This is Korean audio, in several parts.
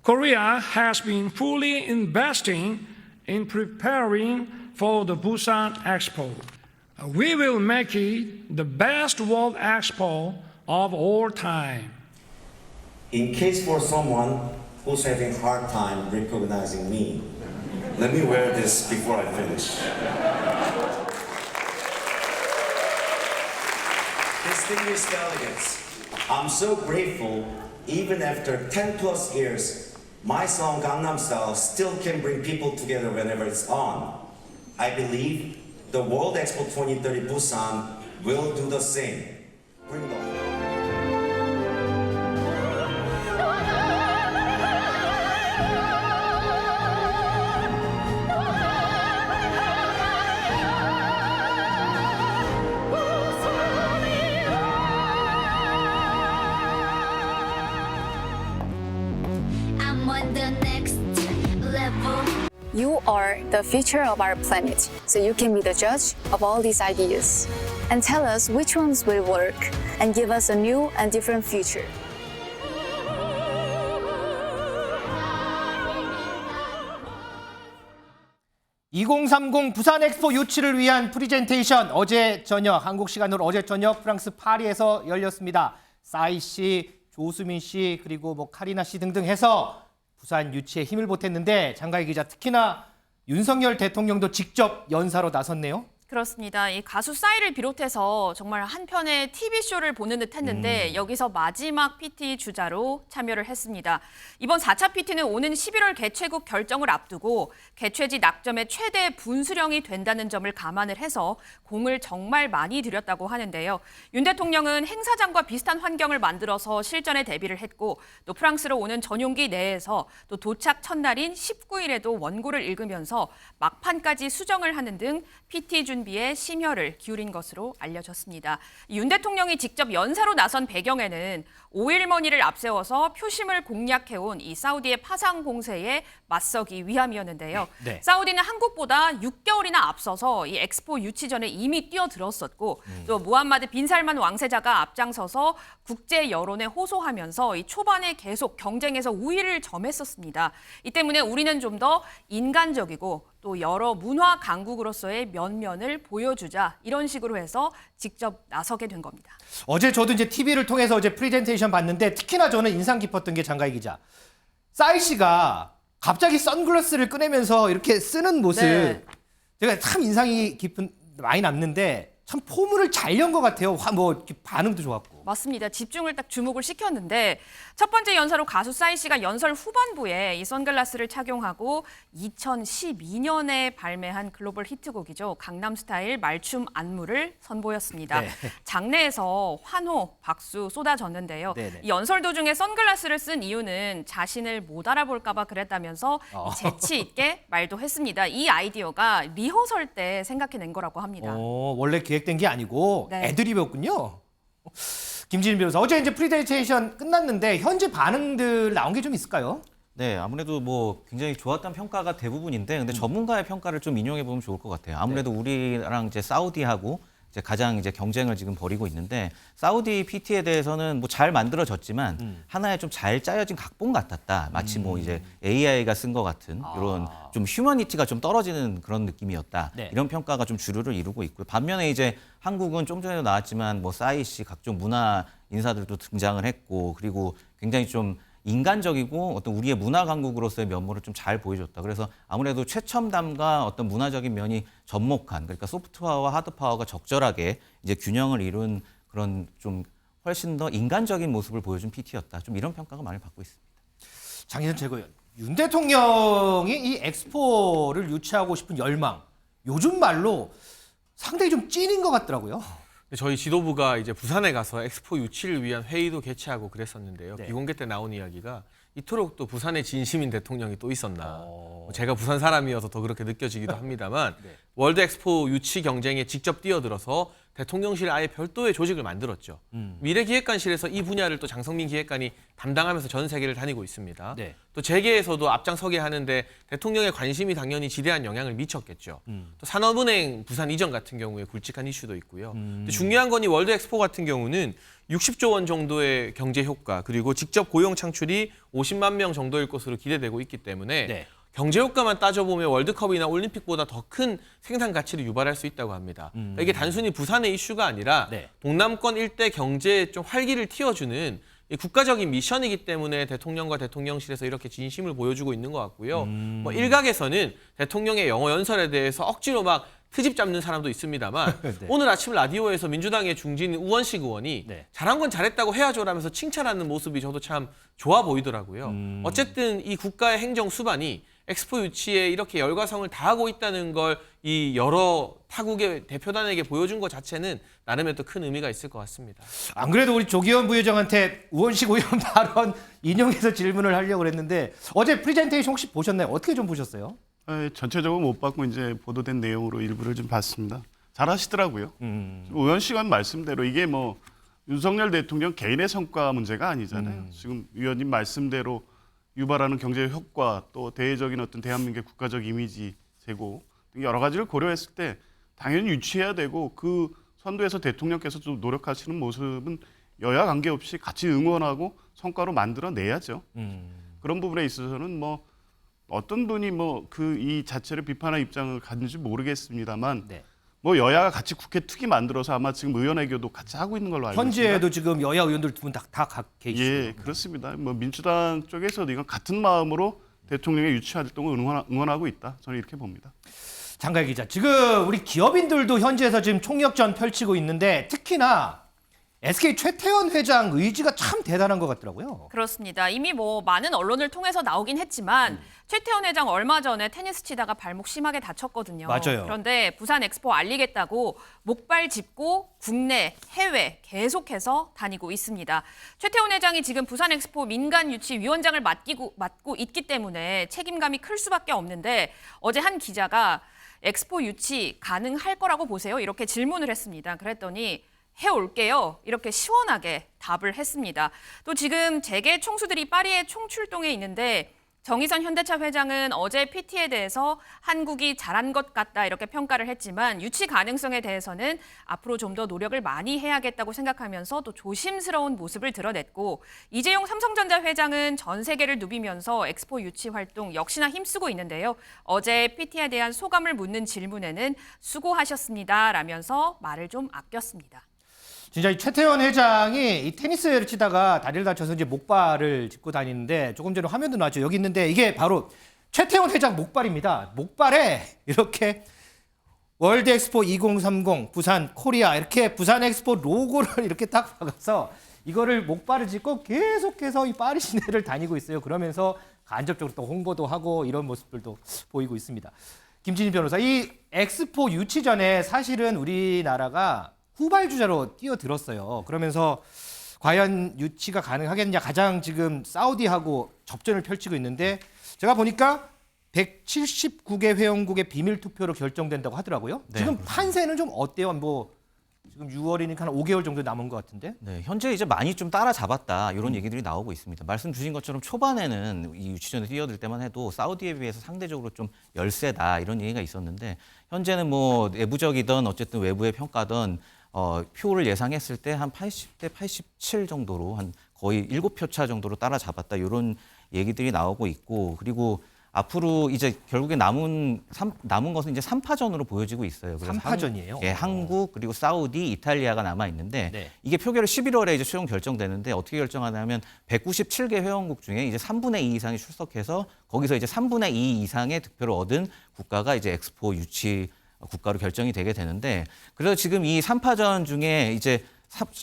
Korea has been fully investing in preparing for the Busan Expo. We will make it the best World Expo of all time. In case for someone who's having a hard time recognizing me, let me wear this before I finish. Distinguished delegates, I'm so grateful even after 10 plus years, my song Gangnam Style still can bring people together whenever it's on. I believe the World Expo 2030 Busan will do the same. Bring the I'm on the next level. You are the future of our planet, so you can be the judge of all these ideas and tell us which ones will work and give us a new and different future. (2030) 부산 엑스포 유치를 위한 프리젠테이션 어제 저녁 한국 시간으로 어제 저녁 프랑스 파리에서 열렸습니다. 싸이 씨, 조수민 씨 그리고 카리나 씨 등등 해서 부산 유치에 힘을 보탰는데 장가희 기자, 특히나 윤석열 대통령도 직접 연사로 나섰네요. 그렇습니다. 이 가수 싸이를 비롯해서 정말 한 편의 TV쇼를 보는 듯 했는데 여기서 마지막 PT 주자로 참여를 했습니다. 이번 4차 PT는 오는 11월 개최국 결정을 앞두고 개최지 낙점의 최대 분수령이 된다는 점을 감안을 해서 공을 정말 많이 들였다고 하는데요. 윤 대통령은 행사장과 비슷한 환경을 만들어서 실전에 대비를 했고 또 프랑스로 오는 전용기 내에서 또 도착 첫날인 19일에도 원고를 읽으면서 막판까지 수정을 하는 등 PT 준비에 심혈을 기울인 것으로 알려졌습니다. 윤 대통령이 직접 연사로 나선 배경에는 5.1머니를 앞세워서 표심을 공략해온 이 사우디의 파상 공세에 맞서기 위함이었는데요. 네. 사우디는 한국보다 6개월이나 앞서서 이 엑스포 유치 전에 이미 뛰어들었었고 또 무함마드 빈 살만 왕세자가 앞장서서 국제 여론에 호소하면서 이 초반에 계속 경쟁에서 우위를 점했었습니다. 이 때문에 우리는 좀 더 인간적이고 또 여러 문화 강국으로서의 면면을 보여주자 이런 식으로 해서 직접 나서게 된 겁니다. 어제 저도 이제 TV를 통해서 어제 프리젠테이션 봤는데 특히나 저는 인상 깊었던 게 장가희 기자. 싸이 씨가 갑자기 선글라스를 꺼내면서 이렇게 쓰는 모습 네. 제가 참 인상이 많이 남는데 참 포물을 잘 연 것 같아요. 이렇게 반응도 좋았고. 맞습니다. 집중을 딱 주목을 시켰는데 첫 번째 연사로 가수 싸이 씨가 연설 후반부에 이 선글라스를 착용하고 2012년에 발매한 글로벌 히트곡이죠. 강남스타일 말춤 안무를 선보였습니다. 네. 장내에서 환호, 박수 쏟아졌는데요. 네네. 이 연설 도중에 선글라스를 쓴 이유는 자신을 못 알아볼까 봐 그랬다면서 이 재치 있게 말도 했습니다. 이 아이디어가 리허설 때 생각해낸 거라고 합니다. 원래 기획된 게 아니고 네. 애드립이었군요. 김진일 변호사, 어제 이제 프리젠테이션 끝났는데 현재 반응들 나온 게 좀 있을까요? 네, 아무래도 굉장히 좋았다는 평가가 대부분인데, 근데 전문가의 평가를 좀 인용해 보면 좋을 것 같아요. 아무래도 우리랑 이제 사우디하고 이제 가장 이제 경쟁을 지금 벌이고 있는데, 사우디 PT에 대해서는 잘 만들어졌지만 하나의 좀 잘 짜여진 각본 같았다. 마치 이제 AI가 쓴 것 같은 이런 좀 휴머니티가 좀 떨어지는 그런 느낌이었다. 네. 이런 평가가 좀 주류를 이루고 있고요. 반면에 이제 한국은 좀 전에도 나왔지만 싸이 씨 각종 문화 인사들도 등장을 했고, 그리고 굉장히 좀 인간적이고 어떤 우리의 문화 강국으로서의 면모를 좀 잘 보여줬다. 그래서 아무래도 최첨단과 어떤 문화적인 면이 접목한, 그러니까 소프트파워와 하드파워가 적절하게 이제 균형을 이룬 그런 좀 훨씬 더 인간적인 모습을 보여준 PT였다. 좀 이런 평가가 많이 받고 있습니다. 장희선 최고위원, 윤 대통령이 이 엑스포를 유치하고 싶은 열망, 요즘 말로 상당히 좀 찐인 것 같더라고요. 저희 지도부가 이제 부산에 가서 엑스포 유치를 위한 회의도 개최하고 그랬었는데요. 네. 비공개 때 나온 이야기가 이토록 또 부산의 진심인 대통령이 또 있었나. 제가 부산 사람이어서 더 그렇게 느껴지기도 합니다만 네. 월드 엑스포 유치 경쟁에 직접 뛰어들어서 대통령실에 아예 별도의 조직을 만들었죠. 미래기획관실에서 이 분야를 또 장성민 기획관이 담당하면서 전 세계를 다니고 있습니다. 네. 또 재계에서도 앞장서게 하는데 대통령의 관심이 당연히 지대한 영향을 미쳤겠죠. 또 산업은행 부산 이전 같은 경우에 굵직한 이슈도 있고요. 또 중요한 건 이 월드 엑스포 같은 경우는 60조 원 정도의 경제 효과 그리고 직접 고용 창출이 50만 명 정도일 것으로 기대되고 있기 때문에 네. 경제 효과만 따져보면 월드컵이나 올림픽보다 더 큰 생산 가치를 유발할 수 있다고 합니다. 그러니까 이게 단순히 부산의 이슈가 아니라 네. 동남권 일대 경제에 좀 활기를 틔워주는 이 국가적인 미션이기 때문에 대통령과 대통령실에서 이렇게 진심을 보여주고 있는 것 같고요. 뭐 일각에서는 대통령의 영어 연설에 대해서 억지로 막 트집 잡는 사람도 있습니다만 네. 오늘 아침 라디오에서 민주당의 중진 우원식 의원이 네. 잘한 건 잘했다고 해야죠라면서 칭찬하는 모습이 저도 참 좋아 보이더라고요. 어쨌든 이 국가의 행정 수반이 엑스포 유치에 이렇게 열과성을 다하고 있다는 걸 이 여러 타국의 대표단에게 보여준 것 자체는 나름의 또 큰 의미가 있을 것 같습니다. 안 그래도 우리 조기현 부회장한테 우원식 의원 발언 인용해서 질문을 하려고 했는데 어제 프리젠테이션 혹시 보셨나요? 어떻게 좀 보셨어요? 전체적으로 못 봤고 이제 보도된 내용으로 일부를 좀 봤습니다. 잘하시더라고요. 의원시간 말씀대로 이게 뭐 윤석열 대통령 개인의 성과 문제가 아니잖아요. 지금 위원님 말씀대로 유발하는 경제 효과 또 대외적인 어떤 대한민국의 국가적 이미지 제고 등 여러 가지를 고려했을 때 당연히 유치해야 되고 그 선도에서 대통령께서 좀 노력하시는 모습은 여야 관계없이 같이 응원하고 성과로 만들어내야죠. 그런 부분에 있어서는 뭐 어떤 분이 뭐 그 이 자체를 비판할 입장을 갖는지 모르겠습니다만 네. 뭐 여야가 같이 국회 특위 만들어서 아마 지금 의원회교도 같이 하고 있는 걸로 알고 있습니다. 현재도 지금 여야 의원들 두 분 다 각계 있어요. 예, 그렇습니다. 뭐 민주당 쪽에서도 이건 같은 마음으로 대통령의 유치 활동을 응원하고 있다. 저는 이렇게 봅니다. 장가희 기자, 지금 우리 기업인들도 현지에서 지금 총력전 펼치고 있는데 특히나 SK 최태원 회장 의지가 참 대단한 것 같더라고요. 그렇습니다. 이미 뭐 많은 언론을 통해서 나오긴 했지만 최태원 회장 얼마 전에 테니스 치다가 발목 심하게 다쳤거든요. 맞아요. 그런데 부산 엑스포 알리겠다고 목발 짚고 국내, 해외 계속해서 다니고 있습니다. 최태원 회장이 지금 부산 엑스포 민간 유치 위원장을 맡고 있기 때문에 책임감이 클 수밖에 없는데 어제 한 기자가 엑스포 유치 가능할 거라고 보세요? 이렇게 질문을 했습니다. 그랬더니 해올게요. 이렇게 시원하게 답을 했습니다. 또 지금 재계 총수들이 파리에 총출동해 있는데 정의선 현대차 회장은 어제 PT에 대해서 한국이 잘한 것 같다 이렇게 평가를 했지만 유치 가능성에 대해서는 앞으로 좀 더 노력을 많이 해야겠다고 생각하면서 또 조심스러운 모습을 드러냈고 이재용 삼성전자 회장은 전 세계를 누비면서 엑스포 유치 활동 역시나 힘쓰고 있는데요. 어제 PT에 대한 소감을 묻는 질문에는 수고하셨습니다 라면서 말을 좀 아꼈습니다. 진짜 이 최태원 회장이 이 테니스를 치다가 다리를 다쳐서 이제 목발을 짚고 다니는데 조금 전에 화면도 나왔죠. 여기 있는데 이게 바로 최태원 회장 목발입니다. 목발에 이렇게 월드 엑스포 2030 부산 코리아 이렇게 부산 엑스포 로고를 이렇게 딱 박아서 이거를 목발을 짚고 계속해서 이 파리 시내를 다니고 있어요. 그러면서 간접적으로 또 홍보도 하고 이런 모습들도 보이고 있습니다. 김진희 변호사, 이 엑스포 유치 전에 사실은 우리나라가 후발주자로 뛰어들었어요. 그러면서 과연 유치가 가능하겠느냐 가장 지금 사우디하고 접전을 펼치고 있는데 제가 보니까 179개 회원국의 비밀 투표로 결정된다고 하더라고요. 네, 지금 그렇습니다. 판세는 좀 어때요? 뭐 지금 6월이니까 한 5개월 정도 남은 것 같은데. 네, 현재 이제 많이 좀 따라잡았다 이런 얘기들이 나오고 있습니다. 말씀 주신 것처럼 초반에는 이 유치전에 뛰어들 때만 해도 사우디에 비해서 상대적으로 좀 열세다 이런 얘기가 있었는데 현재는 뭐 내부적이든 어쨌든 외부의 평가든 표를 예상했을 때 한 80대 87 정도로 한 거의 7표 차 정도로 따라잡았다 이런 얘기들이 나오고 있고 그리고 앞으로 이제 결국에 남은 것은 이제 3파전으로 보여지고 있어요. 그래서 3파전이에요? 예, 한국 그리고 사우디, 이탈리아가 남아 있는데 네. 이게 표결을 11월에 이제 최종 결정되는데 어떻게 결정하냐면 197개 회원국 중에 이제 3분의 2 이상이 출석해서 거기서 이제 3분의 2 이상의 득표를 얻은 국가가 이제 엑스포 유치 국가로 결정이 되게 되는데 그래서 지금 이 3파전 중에 이제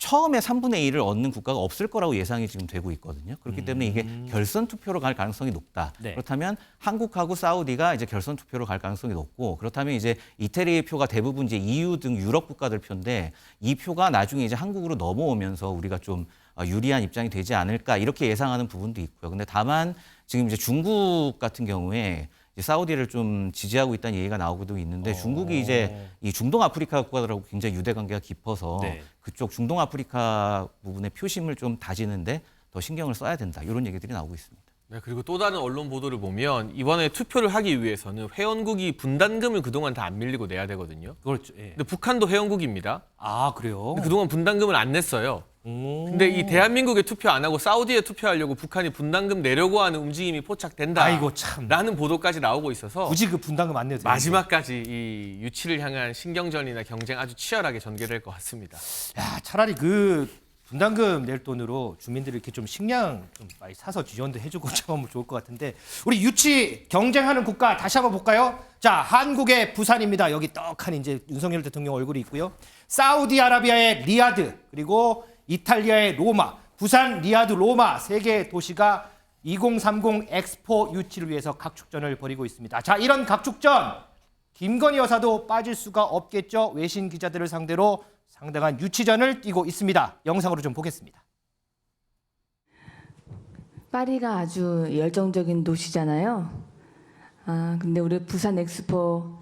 처음에 3분의 1을 얻는 국가가 없을 거라고 예상이 지금 되고 있거든요. 그렇기 때문에 이게 결선 투표로 갈 가능성이 높다. 네. 그렇다면 한국하고 사우디가 이제 결선 투표로 갈 가능성이 높고 그렇다면 이제 이태리의 표가 대부분 이제 EU 등 유럽 국가들 표인데 이 표가 나중에 이제 한국으로 넘어오면서 우리가 좀 유리한 입장이 되지 않을까 이렇게 예상하는 부분도 있고요. 근데 다만 지금 이제 중국 같은 경우에 이제 사우디를 좀 지지하고 있다는 얘기가 나오고도 있는데 중국이 이제 이 중동 아프리카 국가들하고 굉장히 유대 관계가 깊어서 네. 그쪽 중동 아프리카 부분의 표심을 좀 다지는데 더 신경을 써야 된다. 이런 얘기들이 나오고 있습니다. 네, 그리고 또 다른 언론 보도를 보면 이번에 투표를 하기 위해서는 회원국이 분담금을 그동안 다 안 밀리고 내야 되거든요. 그렇죠. 예. 근데 북한도 회원국입니다. 아, 그래요? 근데 그동안 분담금을 안 냈어요. 근데 이 대한민국에 투표 안 하고 사우디에 투표하려고 북한이 분담금 내려고 하는 움직임이 포착된다. 아이고, 참. 라는 보도까지 나오고 있어서 굳이 그 분담금 안 내도 마지막까지 이 유치를 향한 신경전이나 경쟁 아주 치열하게 전개될 것 같습니다. 야, 차라리 그 분담금 낼 돈으로 주민들이 이렇게 좀 식량 좀 많이 사서 지원도 해주고 하면 좋을 것 같은데 우리 유치 경쟁하는 국가 다시 한번 볼까요? 자, 한국의 부산입니다. 여기 떡하니 이제 윤석열 대통령 얼굴이 있고요. 사우디아라비아의 리야드 그리고 이탈리아의 로마, 부산, 리야드, 로마 세 개의 도시가 2030 엑스포 유치를 위해서 각축전을 벌이고 있습니다. 자, 이런 각축전 김건희 여사도 빠질 수가 없겠죠. 외신 기자들을 상대로 상당한 유치전을 띄고 있습니다. 영상으로 좀 보겠습니다. 파리가 아주 열정적인 도시잖아요. 근데 우리 부산 엑스포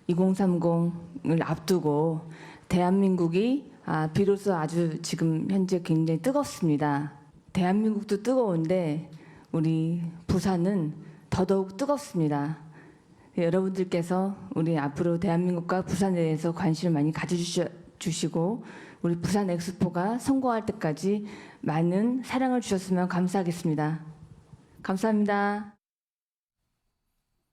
2030을 앞두고 대한민국이 비로소 아주 지금 현재 굉장히 뜨겁습니다. 대한민국도 뜨거운데 우리 부산은 더더욱 뜨겁습니다. 여러분들께서 우리 앞으로 대한민국과 부산에 대해서 관심을 많이 가져주시고 우리 부산 엑스포가 성공할 때까지 많은 사랑을 주셨으면 감사하겠습니다. 감사합니다.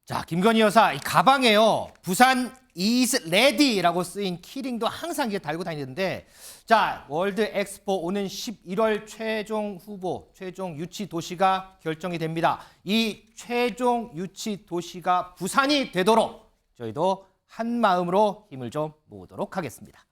자, 김건희 여사 이 가방에요. 부산 is ready라고 쓰인 키링도 항상 이게 달고 다니는데 자, 월드 엑스포 오는 11월 최종 후보, 최종 유치 도시가 결정이 됩니다. 이 최종 유치 도시가 부산이 되도록 저희도 한 마음으로 힘을 좀 모으도록 하겠습니다.